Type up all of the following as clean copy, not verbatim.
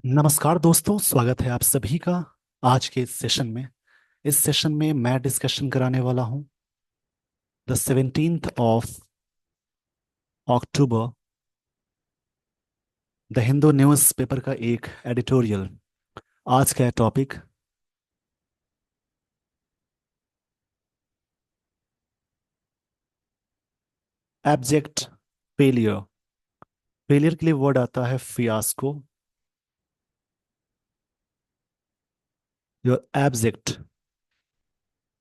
नमस्कार दोस्तों, स्वागत है आप सभी का आज के इस सेशन में। इस सेशन में मैं डिस्कशन कराने वाला हूं the 17th of October the Hindu news paper का एक एडिटोरियल। आज का टॉपिक एब्जेक्ट फेलियर। फेलियर के लिए वर्ड आता है फियास्को। योर एब्जेक्ट,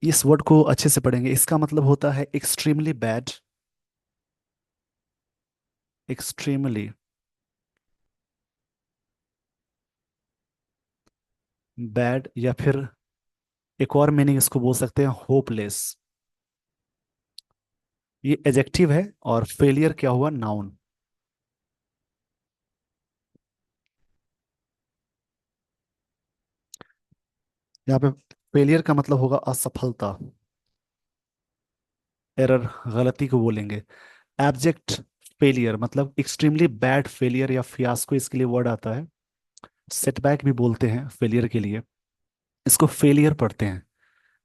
इस वर्ड को अच्छे से पढ़ेंगे। इसका मतलब होता है एक्सट्रीमली बैड, एक्सट्रीमली बैड, या फिर एक और मीनिंग इसको बोल सकते हैं होपलेस। ये एजेक्टिव है और फेलियर क्या हुआ, नाउन। यहाँ पे फेलियर का मतलब होगा असफलता, एरर, गलती को बोलेंगे। एब्जेक्ट फेलियर मतलब एक्सट्रीमली बैड फेलियर या फियास्को, इसके लिए वर्ड आता है। सेटबैक भी बोलते हैं फेलियर के लिए। इसको फेलियर पढ़ते हैं,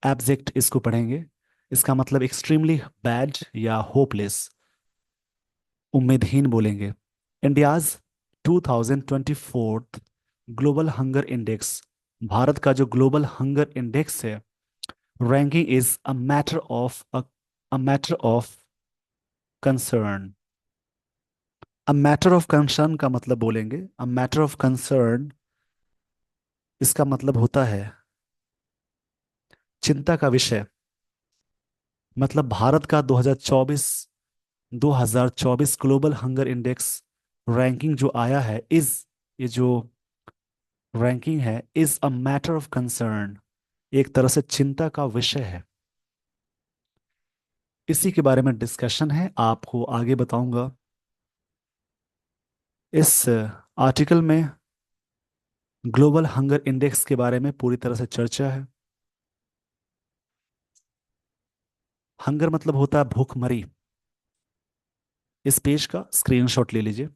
एब्जेक्ट इसको पढ़ेंगे। इसका मतलब एक्सट्रीमली बैड या होपलेस, उम्मीदहीन बोलेंगे। India's 2024 global hunger index, Bharat का जो ग्लोबल हंगर इंडेक्स है, ranking is a matter of concern. A matter of concern का मतलब बोलेंगे, अ मैटर ऑफ कंसर्न इसका मतलब होता है चिंता का विषय। मतलब भारत का 2024 ग्लोबल हंगर इंडेक्स रैंकिंग जो आया है, ये जो रैंकिंग है is a matter of concern, एक तरह से चिंता का विषय है। इसी के बारे में डिस्कशन है, आपको आगे बताऊंगा। इस आर्टिकल में ग्लोबल हंगर इंडेक्स के बारे में पूरी तरह से चर्चा है। हंगर मतलब होता है भूखमरी। इस पेज का स्क्रीनशॉट ले लीजिए।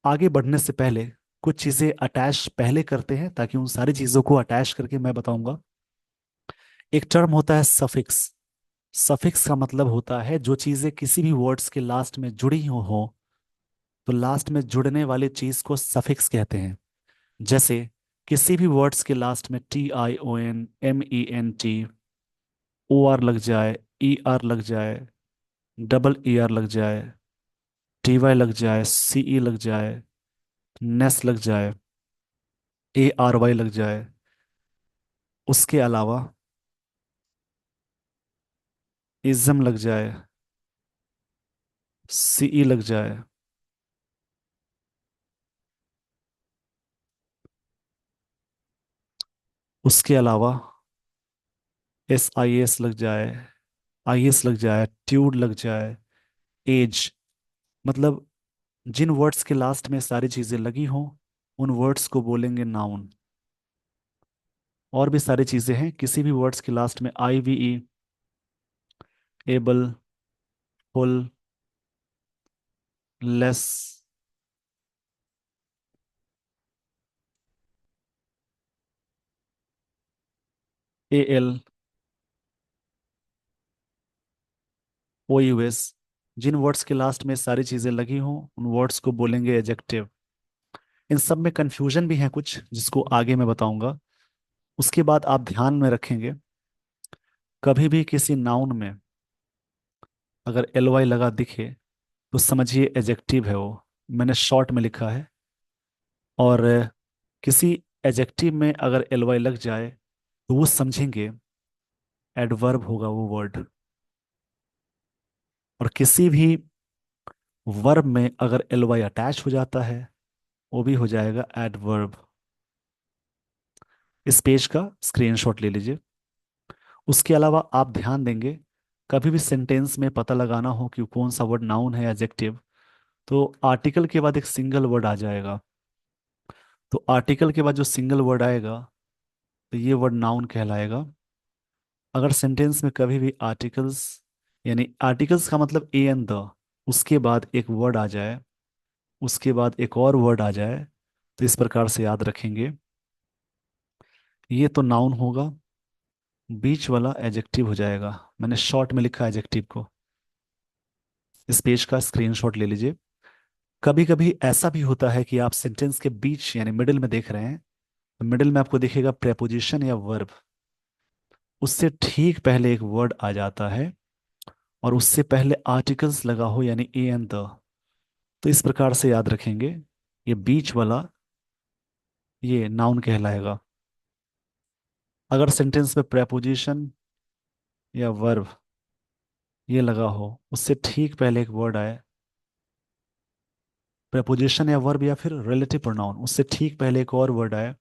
आगे बढ़ने से पहले कुछ चीजें अटैच पहले करते हैं, ताकि उन सारी चीजों को अटैच करके मैं बताऊंगा। एक टर्म होता है सफिक्स। सफिक्स का मतलब होता है जो चीजें किसी भी वर्ड्स के लास्ट में जुड़ी हो तो लास्ट में जुड़ने वाली चीज को सफिक्स कहते हैं। जैसे किसी भी वर्ड्स के लास्ट में TION, MENT, OR लग जाए, ER लग जाए, ER लग जाए, TY लग जाए, CE लग जाए, नेस लग जाए, ARY लग जाए। उसके अलावा इज्म लग जाए, CE लग जाए, उसके अलावा SIS लग जाए, IS लग जाए, ट्यूड लग जाए, एज। मतलब जिन वर्ड्स के लास्ट में सारी चीजें लगी हों उन वर्ड्स को बोलेंगे नाउन। और भी सारी चीजें हैं, किसी भी वर्ड्स के लास्ट में IVE, able, full, less, AL, OUS, जिन वर्ड्स के लास्ट में सारी चीजें लगी हों उन वर्ड्स को बोलेंगे एजेक्टिव। इन सब में कंफ्यूजन भी है कुछ, जिसको आगे मैं बताऊंगा। उसके बाद आप ध्यान में रखेंगे, कभी भी किसी नाउन में अगर LY लगा दिखे तो समझिए एजेक्टिव है वो। मैंने शॉर्ट में लिखा है। और किसी एजेक्टिव में अगर LY लग जाए तो वो समझेंगे एडवर्ब होगा वो वर्ड। और किसी भी वर्ब में अगर LY अटैच हो जाता है वो भी हो जाएगा एडवर्ब। इस पेज का स्क्रीनशॉट ले लीजिए। उसके अलावा आप ध्यान देंगे, कभी भी सेंटेंस में पता लगाना हो कि कौन सा वर्ड नाउन है एडजेक्टिव, तो आर्टिकल के बाद एक सिंगल वर्ड आ जाएगा। तो आर्टिकल के बाद जो सिंगल वर्ड आएगा तो ये वर्ड नाउन कहलाएगा। अगर सेंटेंस में कभी भी आर्टिकल्स, यानी आर्टिकल्स का मतलब ए एंड द, उसके बाद एक वर्ड आ जाए उसके बाद एक और वर्ड आ जाए तो इस प्रकार से याद रखेंगे। ये तो नाउन होगा, बीच वाला एडजेक्टिव हो जाएगा। मैंने शॉर्ट में लिखा एडजेक्टिव को। इस पेज का स्क्रीनशॉट ले लीजिए। कभी कभी ऐसा भी होता है कि आप सेंटेंस के बीच यानी मिडिल में देख रहे हैं, तो मिडिल में आपको दिखेगा प्रेपोजिशन या वर्ब। उससे ठीक पहले एक वर्ड आ जाता है और उससे पहले आर्टिकल्स लगा हो यानी ए एंड द। तो इस प्रकार से याद रखेंगे, ये बीच वाला ये नाउन कहलाएगा। अगर सेंटेंस में प्रेपोजिशन या वर्ब ये लगा हो, उससे ठीक पहले एक वर्ड आए, प्रेपोजिशन या वर्ब या फिर रिलेटिव प्रोनाउन, उससे ठीक पहले एक और वर्ड आए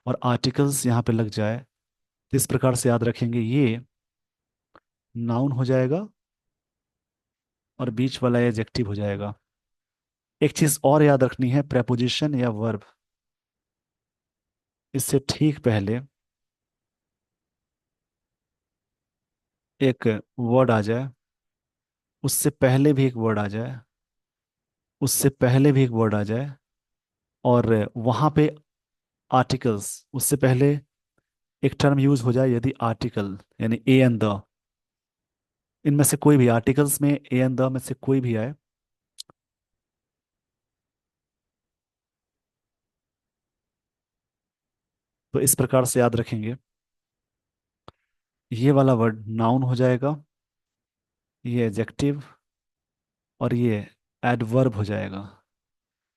और आर्टिकल्स यहाँ पे लग जाए, तो इस प्रकार से याद रखेंगे ये नाउन हो जाएगा और बीच वाला एडजेक्टिव हो जाएगा। एक चीज और याद रखनी है, प्रेपोजिशन या वर्ब इससे ठीक पहले एक वर्ड आ जाए, उससे पहले भी एक वर्ड आ जाए, उससे पहले भी एक वर्ड आ जाए, और वहां पे आर्टिकल्स उससे पहले एक टर्म यूज हो जाए, यदि आर्टिकल यानी ए एंड द, इनमें से कोई भी आर्टिकल्स में ए एंड द में से कोई भी आए, तो इस प्रकार से याद रखेंगे, ये वाला वर्ड नाउन हो जाएगा, ये एडजेक्टिव, और ये एडवर्ब हो जाएगा।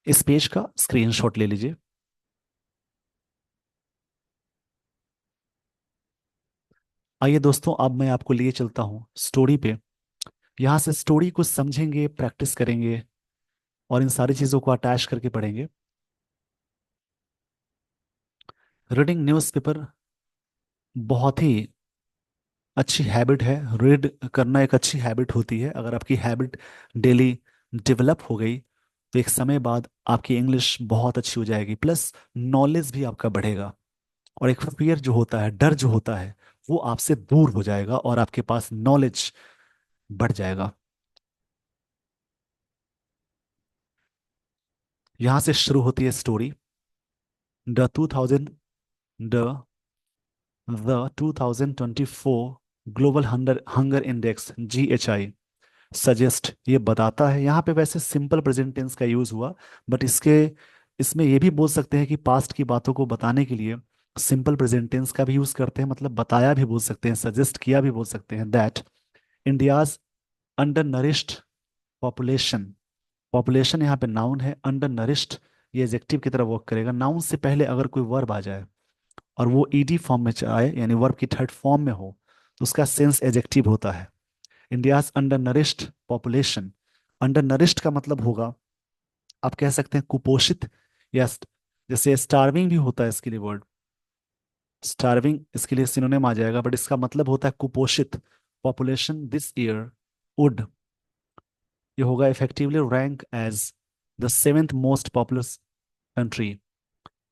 इस पेज का स्क्रीनशॉट ले लीजिए। आइए दोस्तों, अब मैं आपको लिए चलता हूँ स्टोरी पे। यहाँ से स्टोरी को समझेंगे, प्रैक्टिस करेंगे और इन सारी चीज़ों को अटैच करके पढ़ेंगे। रीडिंग न्यूज़पेपर बहुत ही अच्छी हैबिट है। रीड करना एक अच्छी हैबिट होती है। अगर आपकी हैबिट डेली डेवलप हो गई तो एक समय बाद आपकी इंग्लिश बहुत अच्छी हो जाएगी, प्लस नॉलेज भी आपका बढ़ेगा। और एक फियर जो होता है, डर जो होता है, वो आपसे दूर हो जाएगा और आपके पास नॉलेज बढ़ जाएगा। यहाँ से शुरू होती है story. The 2000 the the 2024 global hunger hunger index GHI suggest, ये बताता है। यहाँ पे वैसे सिंपल प्रेजेंट टेंस का यूज हुआ, बट इसके इसमें ये भी बोल सकते हैं कि पास्ट की बातों को बताने के लिए सिंपल प्रेजेंट टेंस का भी यूज करते हैं, मतलब बताया भी बोल सकते हैं, सजेस्ट किया भी बोल सकते हैं। That India's under nourished population, population यहाँ पे नाउन है, अंडर नरिश्ड ये एडजेक्टिव की तरह वर्क करेगा। नाउन से पहले अगर कोई वर्ब आ जाए और वो ईडी फॉर्म में आए यानी वर्ब की थर्ड फॉर्म में हो, तो उसका सेंस एडजेक्टिव होता है। India's under nourished population, under nourished का मतलब होगा, आप कह सकते हैं कुपोषित, या जैसे स्टार्विंग भी होता है इसके लिए वर्ड, स्टार्विंग इसके लिए सिनोनिम आ जाएगा, बट इसका मतलब होता है कुपोषित। पॉपुलेशन दिस ईयर वुड, ये होगा effectively rank as the seventh most populous country.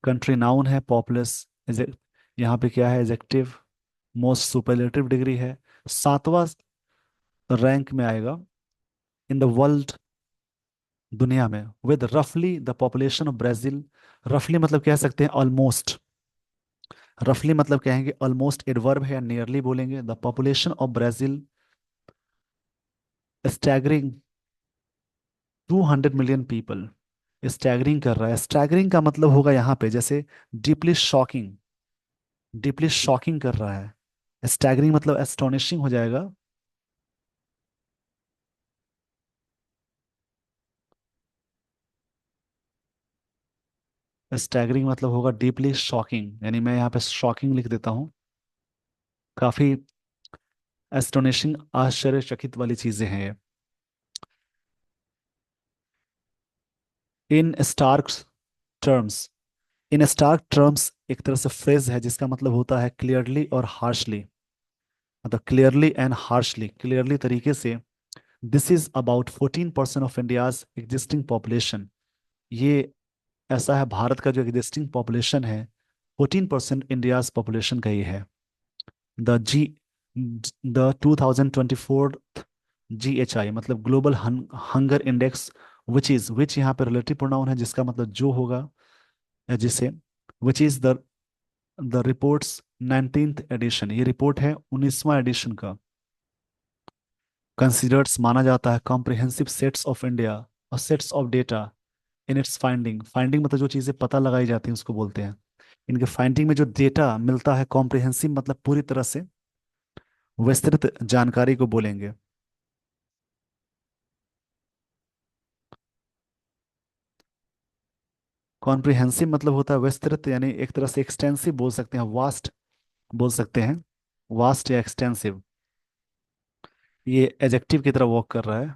Country noun है, पॉपुलस यहाँ पे क्या है, एडजेक्टिव, मोस्ट सुपरलेटिव डिग्री है, सातवां रैंक में आएगा इन द वर्ल्ड, दुनिया में, विद रफली द पॉपुलेशन ऑफ ब्राजील। रफली मतलब कह सकते हैं ऑलमोस्ट, रफली मतलब कहेंगे ऑलमोस्ट, एडवर्ब है या नियरली बोलेंगे। The population of Brazil staggering 200 million people, staggering कर रहा है। स्टैगरिंग का मतलब होगा यहाँ पे जैसे डीपली शॉकिंग, डीपली शॉकिंग कर रहा है। स्टैगरिंग मतलब एस्टोनिशिंग हो जाएगा। स्टैगरिंग मतलब होगा डीपली शॉकिंग, यानी मैं यहाँ पे शॉकिंग लिख देता हूँ। काफी एस्टोनिशिंग, आश्चर्यचकित वाली चीजें हैं ये। इन स्टार्क टर्म्स, इन स्टार्क टर्म्स एक तरह से फ्रेज है जिसका मतलब होता है क्लियरली और हार्शली, मतलब क्लियरली एंड हार्शली, क्लियरली तरीके से। This is about 14% of India's existing population, ये ऐसा है, भारत का जो एग्जिस्टिंग पॉपुलेशन है 14% इंडियाज पॉपुलेशन का ही है। द जी द 2024 GHI मतलब ग्लोबल हंगर इंडेक्स विच यहाँ पे रिलेटिव प्रोनाउन है, जिसका मतलब जो होगा या जिसे। Which is the report's 19th edition, ये रिपोर्ट है 19वां एडिशन का। कंसिडर्स माना जाता है कॉम्प्रिहेंसिव सेट्स ऑफ इंडिया और sets of data in its finding. Finding मतलब जो चीजें पता लगाई जाती हैं उसको बोलते हैं। इनके फाइंडिंग में जो डेटा मिलता है, कॉम्प्रिहेंसिव मतलब पूरी तरह से विस्तृत जानकारी को बोलेंगे। कॉम्प्रिहेंसिव मतलब होता है विस्तृत, यानी एक तरह से एक्सटेंसिव बोल सकते हैं, वास्ट बोल सकते हैं, वास्ट या एक्सटेंसिव। ये एडजेक्टिव की तरह वर्क कर रहा है।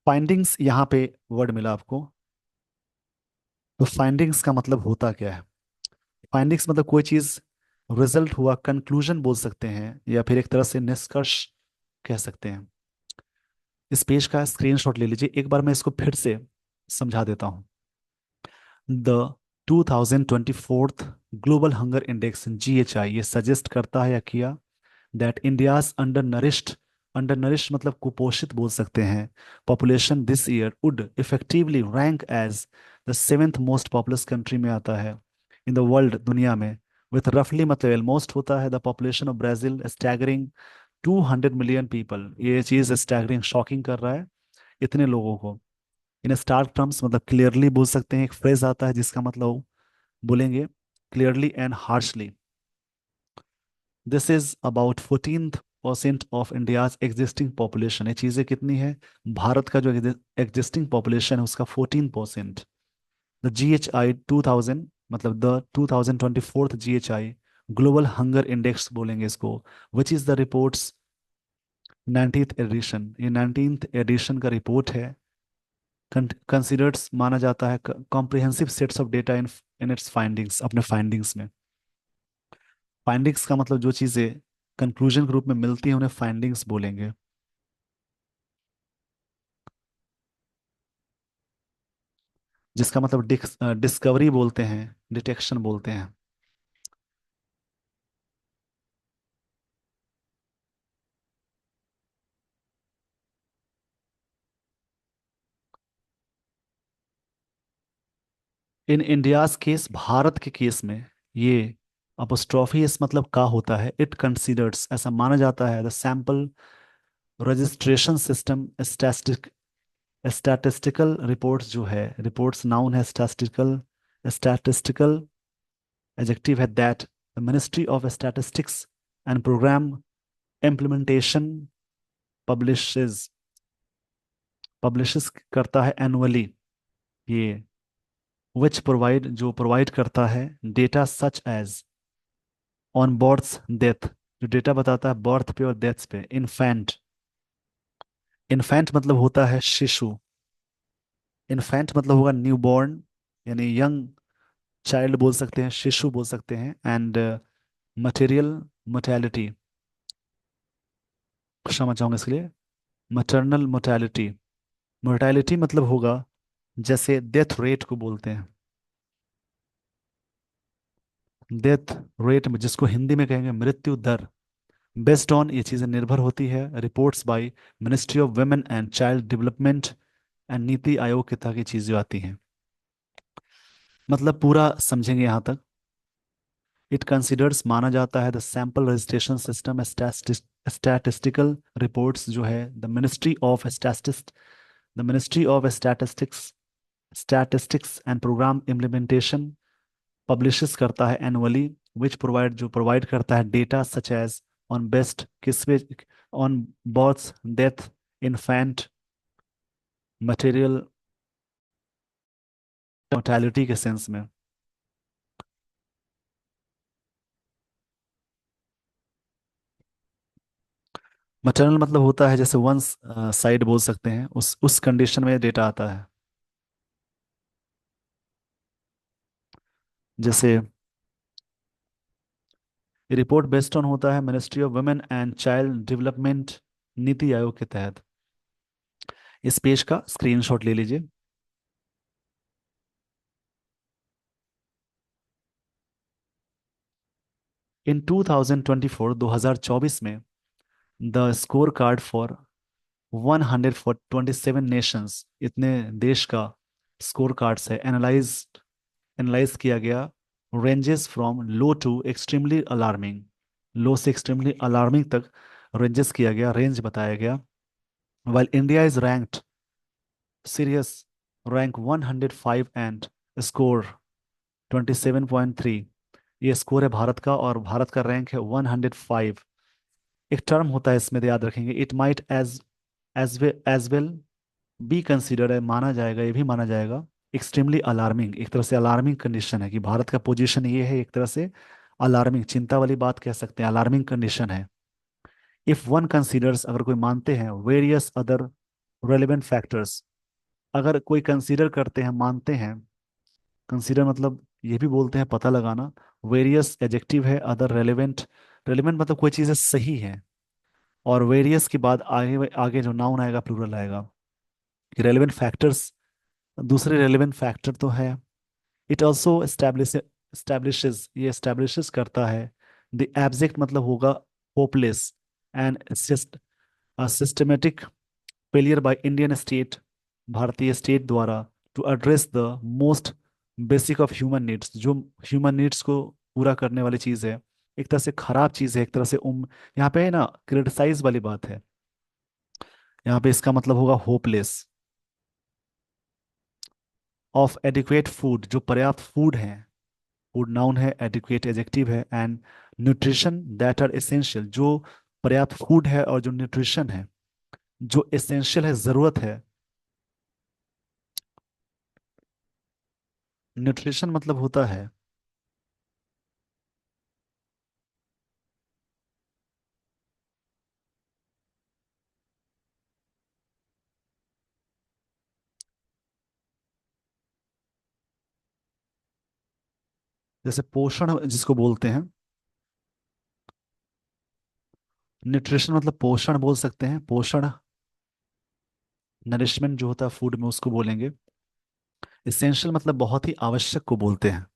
फाइंडिंग्स यहाँ पे वर्ड मिला आपको, तो फाइंडिंग्स का मतलब होता क्या है? फाइंडिंग्स मतलब कोई चीज रिजल्ट हुआ, कंक्लूजन बोल सकते हैं, या फिर एक तरह से निष्कर्ष कह सकते हैं। इस पेज का स्क्रीनशॉट ले लीजिए, एक बार मैं इसको फिर से समझा देता हूँ। The 2024 global hunger index GHI ये सजेस्ट करता है या किया दैट इंडियाज अंडर नरिश मतलब कुपोषित बोल सकते हैं, population this year would effectively rank as the 7th most populous country में आता है इन द वर्ल्ड, दुनिया में। विथ रफली मतलब ऑलमोस्ट होता है the population of Brazil staggering 200 million people. ये चीज स्टैगरिंग शॉकिंग कर रहा है इतने लोगों को। इन स्टार्क टर्म्स मतलब क्लियरली बोल सकते हैं, एक फ्रेज आता है जिसका मतलब बोलेंगे clearly and harshly. This is about 14% of India's existing population. ये चीजें कितनी है? भारत का जो एग्जिस्टिंग पॉपुलेशन है उसका 14%। द GHI 2000 मतलब the 2024 GHI global hunger index बोलेंगे इसको, which is the report's 19th edition. ये 19th एडिशन का रिपोर्ट है। कंसिडर्स माना जाता है comprehensive sets of data in in its findings, अपने फाइंडिंग्स में। फाइंडिंग्स का मतलब जो चीजें कंक्लूजन के रूप में मिलती हैं उन्हें फाइंडिंग्स बोलेंगे। जिसका मतलब डिस्कवरी बोलते हैं, डिटेक्शन बोलते हैं। इन इंडियाज केस, भारत के केस में ये अपोस्ट्रोफी इस मतलब का होता है, इट कंसीडर्स ऐसा माना जाता है the sample registration system statistical reports जो है, रिपोर्ट्स नाउन है, स्टैटिस्टिकल स्टैटिस्टिकल एडजेक्टिव है, that the ministry of statistics and programme implementation publishes publishes करता है एनुअली। ये विच प्रोवाइड जो प्रोवाइड करता है data such as on birth death, जो डेटा बताता है बर्थ पे और डेथ पे। इन्फेंट, इन्फेंट मतलब होता है शिशु। इन्फेंट मतलब होगा न्यूबॉर्न, यानी यंग चाइल्ड बोल सकते हैं, शिशु बोल सकते हैं। एंड मटेरियल मोर्टेलिटी, क्षमा चाहूंगा इसके लिए, मटर्नल मोर्टेलिटी। मोर्टेलिटी मतलब होगा जैसे डेथ रेट को बोलते हैं, डेथ रेट में जिसको हिंदी में कहेंगे मृत्यु दर। बेस्ड ऑन ये चीज़ें निर्भर होती है reports by ministry of women and child development and NITI Aayog के तहत ये चीज़ें आती हैं। मतलब पूरा समझेंगे यहाँ तक। इट कंसिडर्स माना जाता है the sample registration system statistical reports जो है the ministry of statistics and programme implementation publishes करता है एनुअली, विच प्रोवाइड जो प्रोवाइड करता है data such as on best किस पे, on birth death infant material mortality के सेंस में। मटर्नल मतलब होता है जैसे वन साइड बोल सकते हैं, उस कंडीशन में डेटा आता है। जैसे रिपोर्ट बेस्ड ऑन होता है ministry of women and child development NITI Aayog के तहत। इस पेज का स्क्रीनशॉट ले लीजिए। इन 2024 2024 में the score card for 127 nations, इतने देश का स्कोर कार्ड्स है, एनालाइज किया गया। Ranges from low to extremely alarming, low से एक्सट्रीमली अलार्मिंग तक रेंजेस किया गया, रेंज बताया गया। While India is ranked serious, rank 105 and score 27.3, ये स्कोर है भारत का, और भारत का रैंक है 105। एक टर्म होता है इसमें, तो याद रखेंगे, it might as well be considered है, माना जाएगा, ये भी माना जाएगा एक्सट्रीमली अलार्मिंग, एक तरह से अलार्मिंग कंडीशन है कि भारत का पोजीशन ये है, एक तरह से अलार्मिंग, चिंता वाली बात कह सकते हैं, अलार्मिंग कंडीशन है। इफ वन कंसीडर्स, अगर कोई मानते हैं, वेरियस अदर रेलिवेंट फैक्टर्स, अगर कोई कंसीडर करते हैं, मानते हैं, कंसीडर मतलब ये भी बोलते हैं पता लगाना, वेरियस एडजेक्टिव है, अदर रेलिवेंट, रेलिवेंट मतलब कोई चीज़ें सही है, और वेरियस के बाद आगे आगे जो नाउन आएगा प्लूरल आएगा, रेलिवेंट फैक्टर्स, दूसरे रेलिवेंट फैक्टर तो है। इट ऑल्सो एस्टैब्लिशेस, ये एस्टैब्लिशेस करता है, द एब्जेक्ट मतलब होगा hopeless and systematic failure by Indian state, भारतीय स्टेट द्वारा, to address the most basic of human needs, जो ह्यूमन नीड्स को पूरा करने वाली चीज़ है, एक तरह से खराब चीज़ है, एक तरह से यहाँ पे है ना क्रिटिसाइज वाली बात है, यहाँ पे इसका मतलब होगा होपलेस। ऑफ एडिक्वेट फूड, जो पर्याप्त फूड है, फूड नाउन है, एडिक्वेट एडजेक्टिव है, and nutrition that are essential, जो पर्याप्त फूड है और जो न्यूट्रिशन है, जो एसेंशियल है, जरूरत है। न्यूट्रिशन मतलब होता है, जैसे पोषण जिसको बोलते हैं, न्यूट्रिशन मतलब पोषण बोल सकते हैं, पोषण, नरिशमेंट जो होता है फूड में उसको बोलेंगे। इसेंशियल मतलब बहुत ही आवश्यक को बोलते हैं।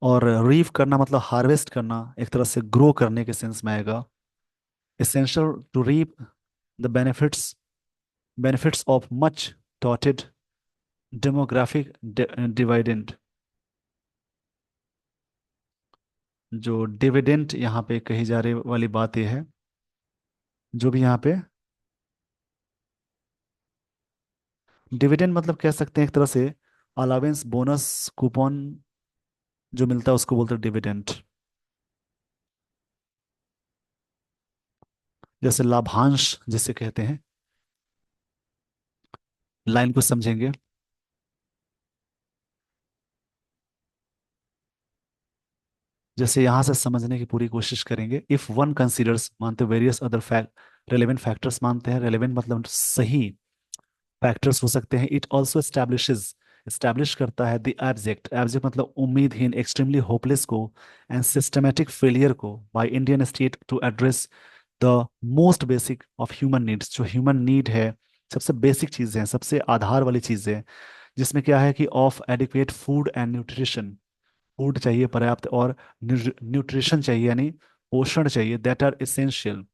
और रीव करना मतलब हार्वेस्ट करना, एक तरह से ग्रो करने के सेंस में आएगा। essential to reap the benefits of much touted demographic dividend, जो डिविडेंड यहाँ पे कही जा रही वाली बात यह है, जो भी यहाँ पे डिविडेंड मतलब कह सकते हैं एक तरह से अलावेंस, बोनस, कूपन जो मिलता है उसको बोलते हैं डिविडेंड। जैसे लाभांश जिसे कहते हैं, लाइन को समझेंगे। जैसे यहां से समझने की पूरी कोशिश करेंगे। इफ वन कंसीडर्स, मानते various other fact relevant factors, मानते हैं रेलेवेंट मतलब सही फैक्टर्स हो सकते हैं। इट ऑल्सो एस्टैब्लिशेस, एस्टैब्लिश करता है, द एब्जेक्ट, एब्जेक्ट मतलब उम्मीदहीन, एक्सट्रीमली होपलेस को, एंड सिस्टमेटिक फेलियर को, by Indian state to address the most basic of human needs, जो ह्यूमन नीड है, सबसे बेसिक चीज़ें हैं, सबसे आधार वाली चीज़ें, जिसमें क्या है कि of adequate food and nutrition, food चाहिए पर्याप्त, और न्यूट्रिशन चाहिए यानी पोषण चाहिए, that are essential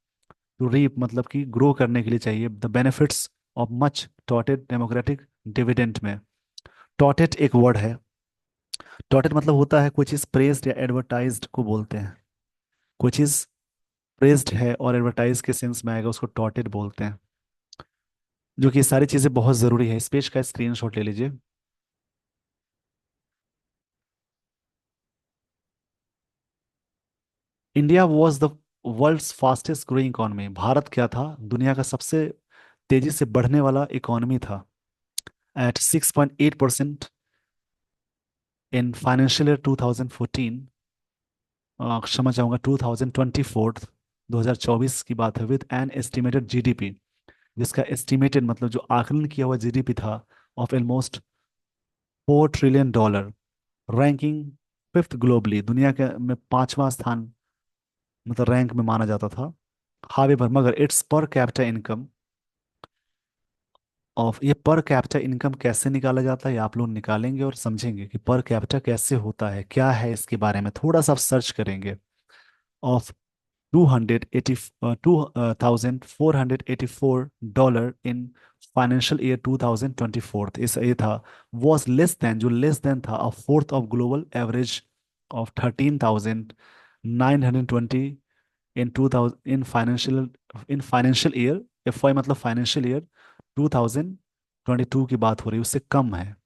to reap मतलब कि ग्रो करने के लिए चाहिए, the benefits of much touted democratic dividend में। टॉटेड एक वर्ड है, टॉटेड मतलब होता है कोई चीज़ प्रेज्ड या एडवर्टाइज्ड को बोलते हैं, कोई चीज़ प्रेज्ड है और एडवर्टाइज के सेंस में आएगा उसको टॉटेड बोलते हैं। जो कि ये सारी चीज़ें बहुत ज़रूरी है, इस पेज का स्क्रीनशॉट ले लीजिए। India was the world's fastest growing economy, भारत क्या था, दुनिया का सबसे तेजी से बढ़ने वाला इकोनॉमी था, एट 6.8% इन फाइनेंशियल ईयर 2014, क्षमा चाहूंगा 2024, 2024 की बात है, विद एन एस्टिमेटेड जीडीपी, जिसका एस्टिमेटेड मतलब जो आकलन किया हुआ जीडीपी था, of almost $4 trillion, ranking fifth globally, दुनिया के में पांचवा स्थान मतलब रैंक में माना जाता था। हावेवर मगर it's per capita income, of ये पर कैपिटा इनकम कैसे निकाला जाता है, ये आप लोग निकालेंगे और समझेंगे कि पर कैपिटा कैसे होता है, क्या है इसके बारे में थोड़ा सा आप सर्च करेंगे। ऑफ 280 $2,484 इन फाइनेंशियल ईयर 2024, इस ये था, वॉज लेस देन, जो लेस देन था, a fourth of global average of 13,920 in 2000 in financial year, F Y मतलब फाइनेंशियल ईयर 2022 की बात हो रही है, उससे कम है।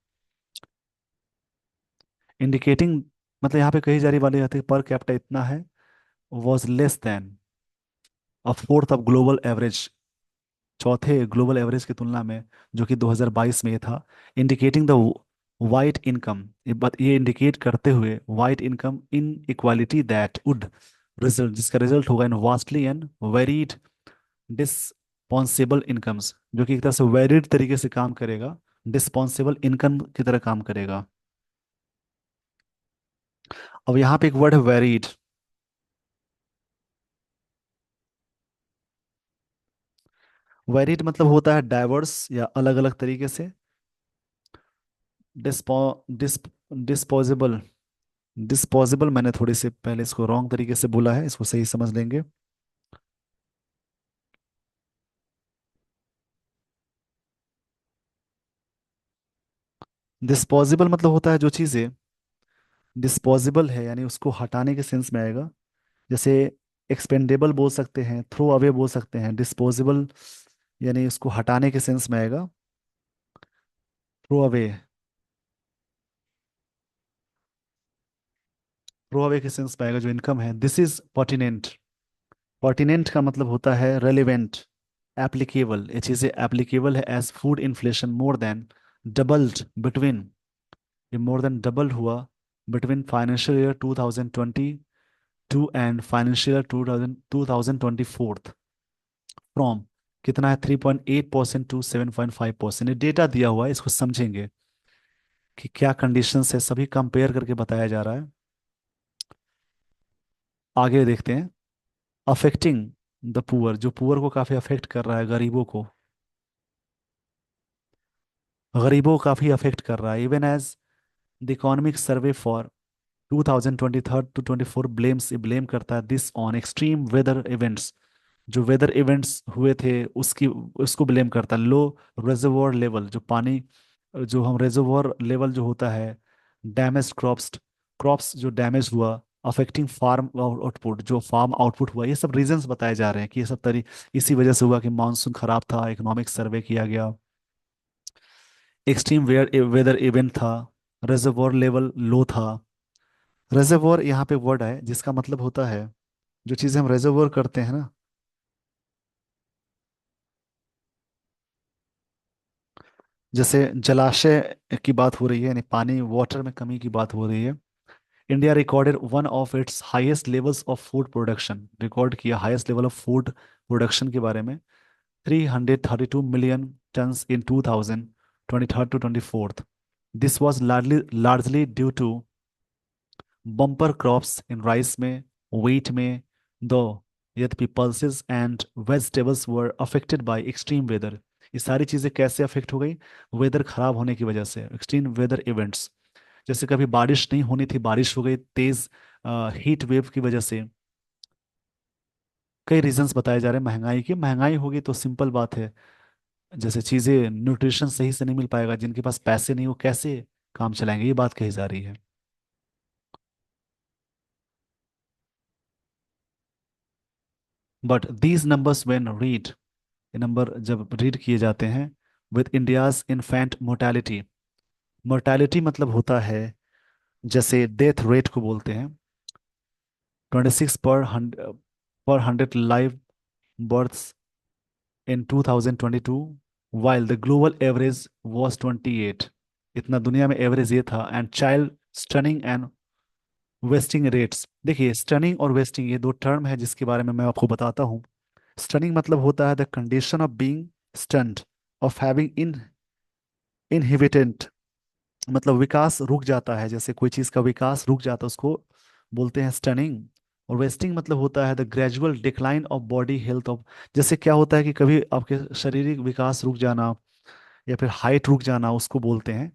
इंडिकेटिंग मतलब यहाँ पे कही जा रही वाली बात है पर कैपिटा इतना है, was less then a fourth of global average, चौथे ग्लोबल एवरेज की तुलना में, जो कि 2022 में ये था। इंडिकेटिंग द वाइट इनकम, ये इंडिकेट करते हुए white income in equality that would result, जिसका रिजल्ट होगा इन वास्टली एंड वेरीड डिस्पॉन्सिबल इनकम्स, जो कि एक तरह से वेरिड तरीके से काम करेगा, डिस्पॉन्सिबल इनकम की तरह काम करेगा। अब यहाँ पे एक वर्ड है वेरीड। वेरीड मतलब होता है डाइवर्स या अलग अलग तरीके से। डिस्पो डिस्प डिस्पोजेबल, डिस्पोजेबल मैंने थोड़ी से पहले इसको रॉन्ग तरीके से बोला है, इसको सही समझ लेंगे। डिस्पोजेबल मतलब होता है जो चीज़ें डिस्पोजेबल है, यानी उसको हटाने के सेंस में आएगा। जैसे एक्सपेंडेबल बोल सकते हैं, थ्रो अवे बोल सकते हैं, डिस्पोजेबल यानी उसको हटाने के सेंस में आएगा, थ्रो अवे, थ्रो अवे के सेंस में आएगा जो इनकम है। दिस इज पर्टिनेंट, पर्टिनेंट का मतलब होता है रेलिवेंट, एप्लीकेबल, ये चीज़ें एप्लीकेबल है as food inflation more than doubled between, ये मोर देन डबल हुआ between financial year 2022 and financial year 2024, from कितना है 3.8% टू 7.5%, ये डेटा दिया हुआ है, इसको समझेंगे कि क्या कंडीशंस है, सभी कंपेयर करके बताया जा रहा है। आगे देखते हैं। अफेक्टिंग द पुअर, जो पुअर को काफी अफेक्ट कर रहा है, गरीबों को, गरीबों को काफी अफेक्ट कर रहा है। Even as the economic survey for 2023 to 24 blames, blame करता है this on extreme weather events, जो वेदर इवेंट्स हुए थे उसकी, उसको ब्लेम करता है। लो रेजर्वोयर लेवल, जो पानी, जो हम रेजर्वोयर लेवल जो होता है, डैमेज क्रॉप्स, क्रॉप्स जो डैमेज हुआ, अफेक्टिंग फार्म आउटपुट, जो फार्म आउटपुट हुआ, ये सब रीजंस बताए जा रहे हैं कि ये सब इसी वजह से हुआ कि मानसून खराब था, इकोनॉमिक सर्वे किया गया, एक्सट्रीम वेयर वेदर इवेंट था, रेजर्वोयर लेवल लो था। रेजर्वोयर यहाँ पे वर्ड है जिसका मतलब होता है जो चीज़ें हम रेजर्वोयर करते हैं ना, जैसे जलाशय की बात हो रही है, यानी पानी वाटर में कमी की बात हो रही है। India recorded one of its highest levels of food production, record किया highest level of food production के बारे में, 332 million tons in 2023 to 24। This was largely due to bumper crops in rice में, wheat में, दो, यद्यपि pulses and vegetables were affected by extreme weather. ये सारी चीज़ें कैसे अफेक्ट हो गई, वेदर खराब होने की वजह से, एक्सट्रीम वेदर इवेंट्स, जैसे कभी बारिश नहीं होनी थी, बारिश हो गई, तेज हीट वेव की वजह से। कई रीजंस बताए जा रहे हैं, महंगाई की, महंगाई होगी तो सिंपल बात है, जैसे चीज़ें न्यूट्रिशन सही से नहीं मिल पाएगा, जिनके पास पैसे नहीं वो कैसे काम चलाएंगे, ये बात कही जा रही है। But these numbers when read, ये नंबर जब रीड किए जाते हैं with India's infant mortality, mortality मतलब होता है, जैसे डेथ रेट को बोलते हैं, 26 पर 100 live births in 2022, while the global average was 28, इतना दुनिया में एवरेज ये था। And child stunting and wasting rates, देखिए स्टनिंग और वेस्टिंग ये दो टर्म है जिसके बारे में मैं आपको बताता हूँ। स्टनिंग मतलब होता है the condition of being stunted, of having inhibitant, मतलब विकास रुक जाता है, जैसे कोई चीज़ का विकास रुक जाता है उसको बोलते हैं स्टनिंग। और वेस्टिंग मतलब होता है the gradual decline of body health of, जैसे क्या होता है कि कभी आपके शारीरिक विकास रुक जाना, या फिर हाइट रुक जाना उसको बोलते हैं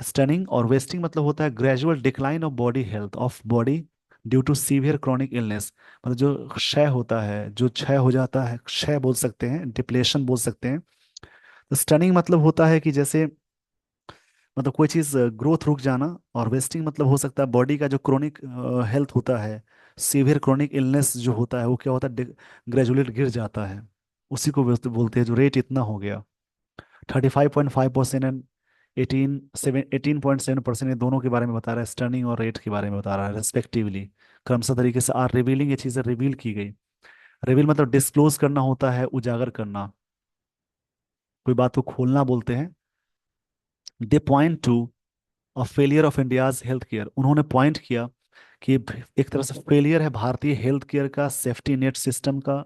स्टनिंग। और वेस्टिंग मतलब होता है gradual decline of body health of body due to severe chronic illness. मतलब जो क्षय होता है, जो क्षय हो जाता है, क्षय बोल सकते हैं, डिप्लेशन बोल सकते हैं। तो स्टनिंग मतलब होता है कि जैसे मतलब कोई चीज़ ग्रोथ रुक जाना। और वेस्टिंग मतलब हो सकता है बॉडी का जो क्रोनिक हेल्थ होता है, सीवियर क्रोनिक इलनेस जो होता है वो क्या होता है, ग्रेजुअली गिर जाता है। उसी को बोलते हैं जो रेट इतना हो गया। 35.5% एंड 18.7% ये दोनों के बारे में बता रहा है, स्टर्निंग और रेट के बारे में बता रहा है रेस्पेक्टिवली। क्रमशः तरीके से आर रिवीलिंग, ये चीज़ें रिवील की गई। रिवील मतलब डिस्क्लोज करना होता है, उजागर करना, कोई बात को खोलना बोलते हैं। They point to a failure of India's health care, उन्होंने पॉइंट किया कि एक तरह से फेलियर है भारतीय हेल्थ केयर का, सेफ्टी नेट सिस्टम का।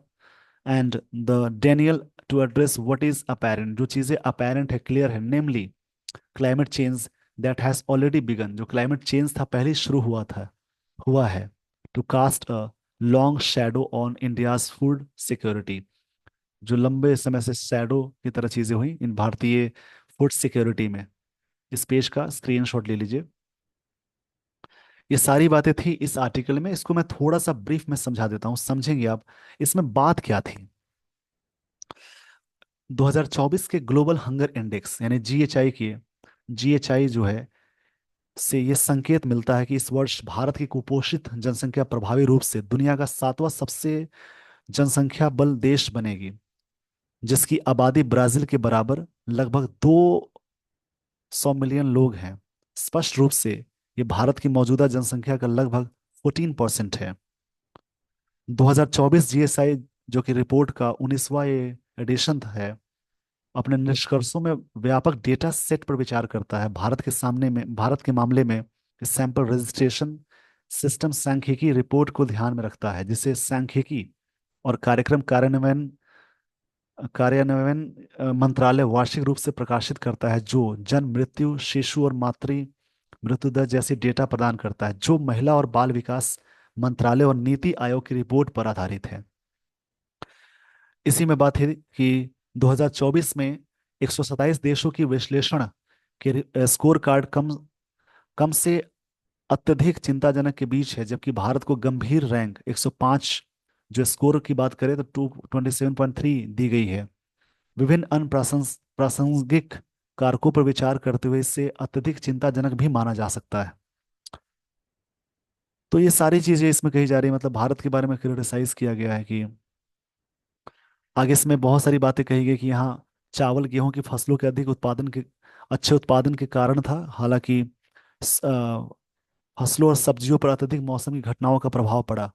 And the denial to address what is apparent, जो चीज़ें अपेरेंट है, क्लियर है, namely climate change that has already begun, जो क्लाइमेट चेंज था पहले ही शुरू हुआ था, हुआ है। To cast a long shadow on India's food security, जो लंबे समय से शैडो की तरह चीजें हुई इन भारतीय फूड सिक्योरिटी में। इस पेज का स्क्रीनशॉट ले लीजिए। ये सारी बातें थी इस आर्टिकल में, इसको मैं थोड़ा सा ब्रीफ में समझा देता हूँ, समझेंगे आप। इसमें बात क्या थी। 2024 के ग्लोबल हंगर इंडेक्स यानी जीएचआई की, जीएचआई जो है, से ये संकेत मिलता है कि इस वर्ष भारत की कुपोषित जनसंख्या प्रभावी रूप से दुनिया का 7वां सबसे जनसंख्या बल देश बनेगी, जिसकी आबादी ब्राजील के बराबर लगभग 200 मिलियन लोग हैं। स्पष्ट रूप से ये भारत की मौजूदा जनसंख्या का लगभग 14% है। 2024 जीएसआई जो कि रिपोर्ट का 19वां ये एडिशन है, अपने निष्कर्षों में व्यापक डेटा सेट पर विचार करता है। भारत के मामले में सैंपल रजिस्ट्रेशन सिस्टम सांख्यिकी रिपोर्ट को ध्यान में रखता है, जिसे सांख्यिकी और कार्यक्रम कार्यान्वयन मंत्रालय वार्षिक रूप से प्रकाशित करता है, जो जन्म मृत्यु, शिशु और मातृ मृत्यु दर जैसी डेटा प्रदान करता है, जो महिला और बाल विकास मंत्रालय और नीति आयोग की रिपोर्ट पर आधारित है। इसी में बात है कि 2024 में 127 देशों की विश्लेषण के स्कोर कार्ड कम कम से अत्यधिक चिंताजनक के बीच है, जबकि भारत को गंभीर रैंक 105, जो स्कोर की बात करें तो 227.3 दी गई है। विभिन्न अन्य प्रासंगिक कारकों पर विचार करते हुए इसे अत्यधिक चिंताजनक भी माना जा सकता है। तो ये सारी चीजें इसमें कही जा रही है, मतलब भारत के बारे में क्रिटिसाइज किया गया है कि आगे इसमें बहुत सारी बातें कही गई कि यहाँ चावल गेहूं की फसलों के अच्छे उत्पादन के कारण था। हालांकि फसलों और सब्जियों पर अत्यधिक मौसम की घटनाओं का प्रभाव पड़ा।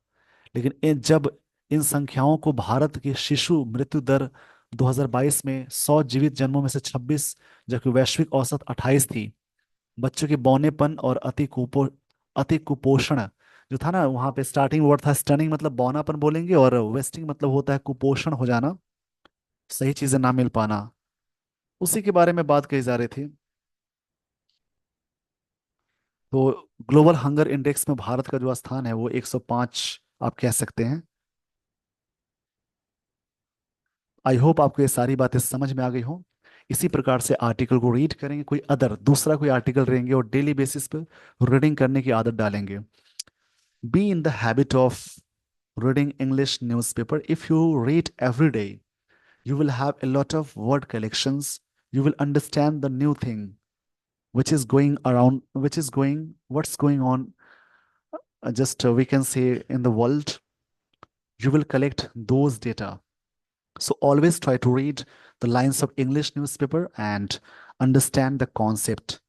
लेकिन जब इन संख्याओं को भारत की शिशु मृत्यु दर 2022 में 100 जीवित जन्मों में से 26, जबकि वैश्विक औसत 28 थी। बच्चों के बौनेपन और अति कुपोषण जो था ना, वहां पे स्टार्टिंग वर्ड था स्टनिंग मतलब बौनापन बोलेंगे, और वेस्टिंग मतलब होता है कुपोषण हो जाना, सही चीजें ना मिल पाना। उसी के बारे में बात कही जा रही थी। तो ग्लोबल हंगर इंडेक्स में भारत का जो स्थान है वो 105 आप कह सकते हैं। आई होप आपको ये सारी बातें समझ में आ गई हो। इसी प्रकार से आर्टिकल को रीड करेंगे, कोई दूसरा कोई आर्टिकल रहेंगे और डेली बेसिस पे रीडिंग करने की आदत डालेंगे। Be in the habit of reading English newspaper. If you read every day, you will have a lot of word collections. You will understand the new thing which is going around, what's going on, just we can say in the world. You will collect those data. So always try to read the lines of English newspaper and understand the concept.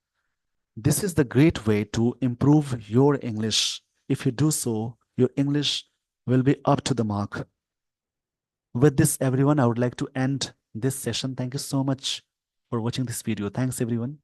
This is the great way to improve your English. If you do so, your English will be up to the mark. With this, everyone, I would like to end this session. Thank you so much for watching this video. Thanks, everyone.